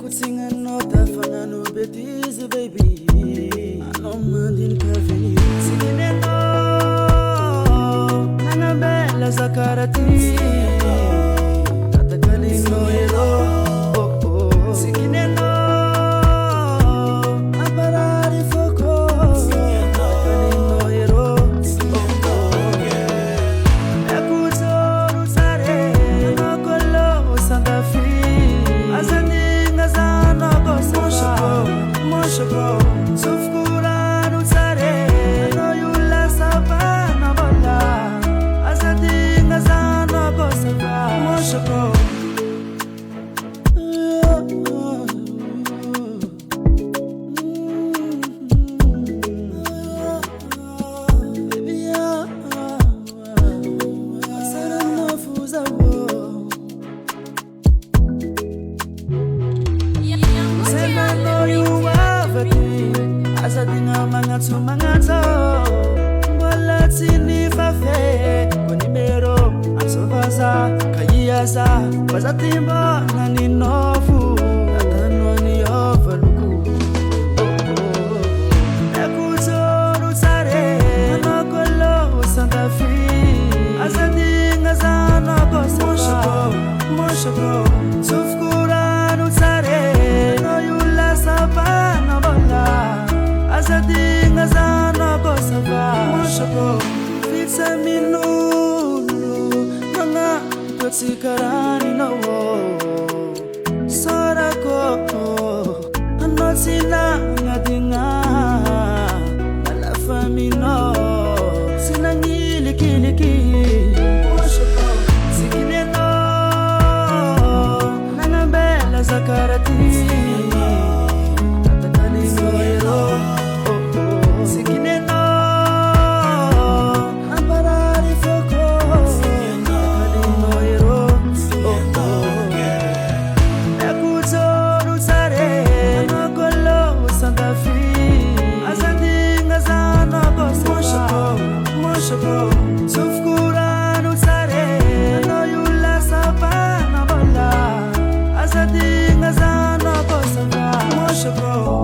Kutinga nota fanga no betize baby. No mandin kaveni. Singine no nanga bella zakarati. Tatakali no hero. Oh oh. Singine no aparari foko. Tatakali no hero. Oh oh. Ekuzo rusare no kolo Santa Fe. Azani Moshoko, Sufkura Nutare, no you last Savana Bola, Azadi Nazana Bosaka, Moshoko. Mangato mangato wala tini fafe konimero asobaza kayiaza bazatimba nani nofu atanoni ofaluku ekuzo rusare anokolo Santa Fe azadi ngazana bosa moshoko sufkura rusare no yula sabana bola Azadi ngazana bosava moshoko fitsa minulu manga totsikarani no sarako anotsina ngadinga ala famino sinangili kiliki moshoko sikineno nanga bella zakarati Sufkura nutare, no you last Savana Bola, Azadi ngazana bosava, moshoko.